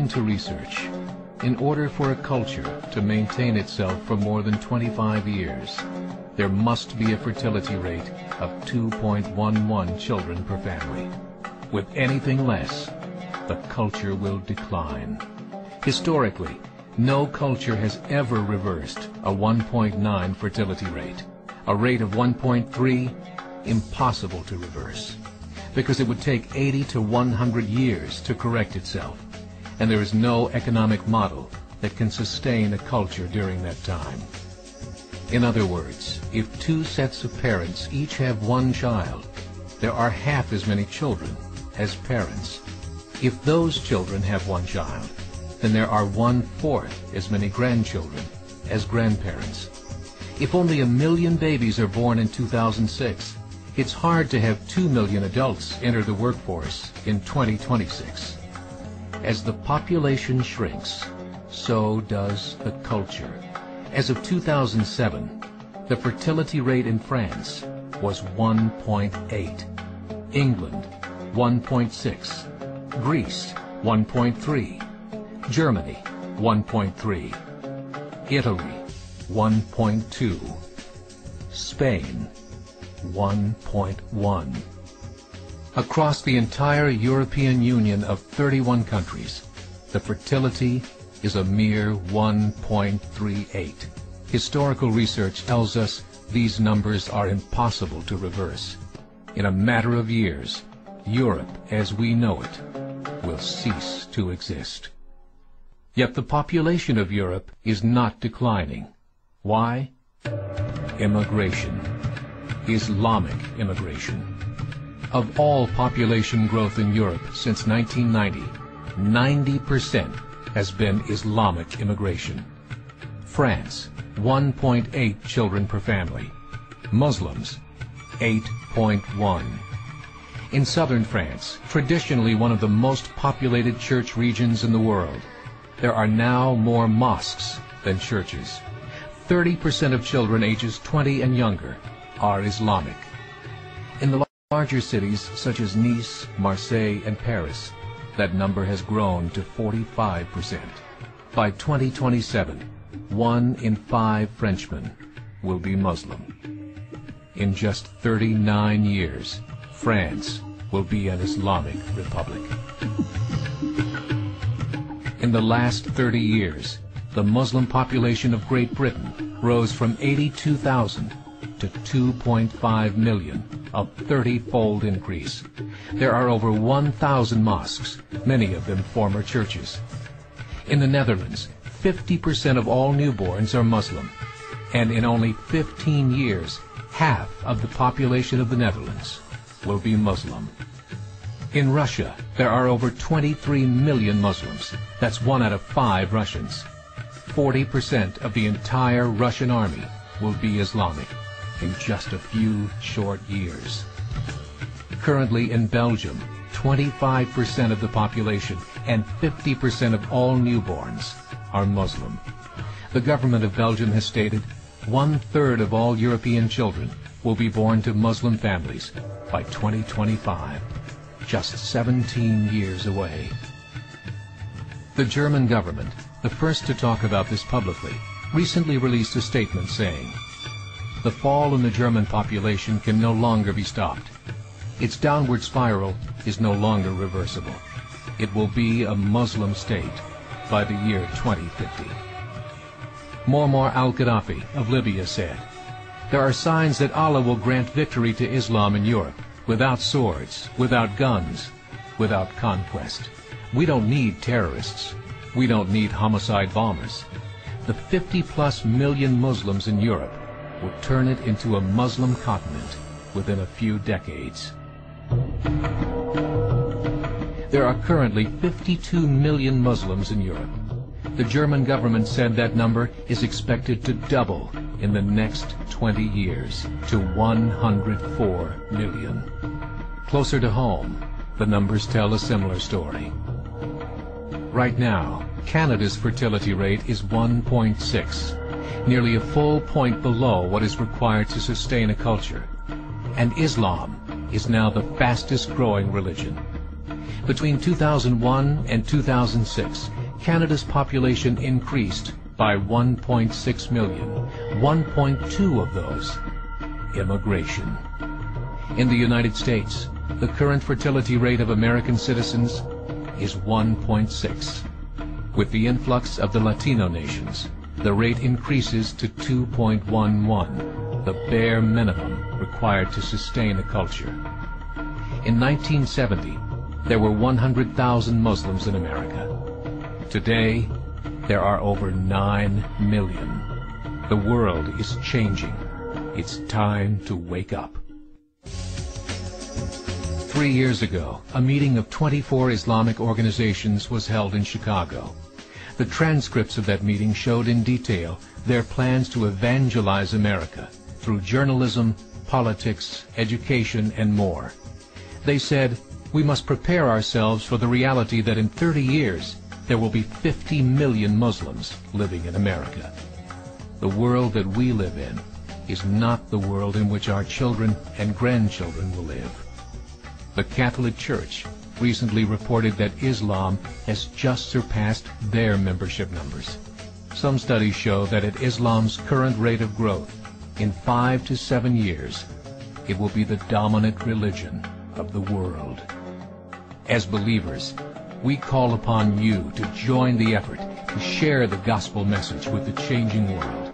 According to research, in order for a culture to maintain itself for more than 25 years, there must be a fertility rate of 2.11 children per family. With anything less, the culture will decline. Historically, no culture has ever reversed a 1.9 fertility rate. A rate of 1.3, impossible to reverse, because it would take 80 to 100 years to correct itself, and there is no economic model that can sustain a culture during that time. In other words, if two sets of parents each have one child, there are half as many children as parents. If those children have one child, then there are 1/4 as many grandchildren as grandparents. If only 1 million babies are born in 2006, it's hard to have 2 million adults enter the workforce in 2026. As the population shrinks, so does the culture. As of 2007, the fertility rate in France was 1.8, England 1.6, Greece 1.3, Germany 1.3, Italy 1.2, Spain 1.1. Across the entire European Union of 31 countries, the fertility is a mere 1.38. Historical research tells us these numbers are impossible to reverse. In a matter of years, Europe as we know it will cease to exist. Yet the population of Europe is not declining. Why? Immigration. Islamic immigration. Of all population growth in Europe since 1990, 90% has been Islamic immigration. France, 1.8 children per family. Muslims, 8.1. In southern France, traditionally one of the most populated church regions in the world, there are now more mosques than churches. 30% of children ages 20 and younger are Islamic. In the larger cities such as Nice, Marseille, and Paris, that number has grown to 45%. By 2027, 1 in 5 Frenchmen will be Muslim. In just 39 years, France will be an Islamic republic. In the last 30 years, the Muslim population of Great Britain rose from 82,000 to 2.5 million, a 30-fold increase. There are over 1,000 mosques, many of them former churches. In the Netherlands, 50% of all newborns are Muslim, and in only 15 years, half of the population of the Netherlands will be Muslim. In Russia, there are over 23 million Muslims. That's 1 out of 5 Russians. 40% of the entire Russian army will be Islamic in just a few short years. Currently in Belgium, 25% of the population and 50% of all newborns are Muslim. The government of Belgium has stated 1/3 of all European children will be born to Muslim families by 2025, just 17 years away. The German government, the first to talk about this publicly, recently released a statement saying, "The fall in the German population can no longer be stopped. Its downward spiral is no longer reversible. It will be a Muslim state by the year 2050. Muammar al-Gaddafi of Libya said, "There are signs that Allah will grant victory to Islam in Europe, without swords, without guns, without conquest. We don't need terrorists. We don't need homicide bombers. The 50+ million Muslims in Europe will turn it into a Muslim continent within a few decades." There are currently 52 million Muslims in Europe. The German government said that number is expected to double in the next 20 years to 104 million. Closer to home, the numbers tell a similar story. Right now, Canada's fertility rate is 1.6, nearly a full point below what is required to sustain a culture. And Islam is now the fastest growing religion. Between 2001 and 2006, Canada's population increased by 1.6 million, 1.2 of those immigration. In the United States, the current fertility rate of American citizens is 1.6. With the influx of the Latino nations, the rate increases to 2.11, the bare minimum required to sustain a culture. In 1970, there were 100,000 Muslims in America. Today, there are over 9 million. The world is changing. It's time to wake up. 3 years ago, a meeting of 24 Islamic organizations was held in Chicago. The transcripts of that meeting showed in detail their plans to evangelize America through journalism, politics, education, and more. They said, we must prepare ourselves for the reality that in 30 years, there will be 50 million Muslims living in America. The world that we live in is not the world in which our children and grandchildren will live. The Catholic Church recently reported that Islam has just surpassed their membership numbers. Some studies show that at Islam's current rate of growth, in 5 to 7 years, it will be the dominant religion of the world. As believers, we call upon you to join the effort to share the gospel message with the changing world.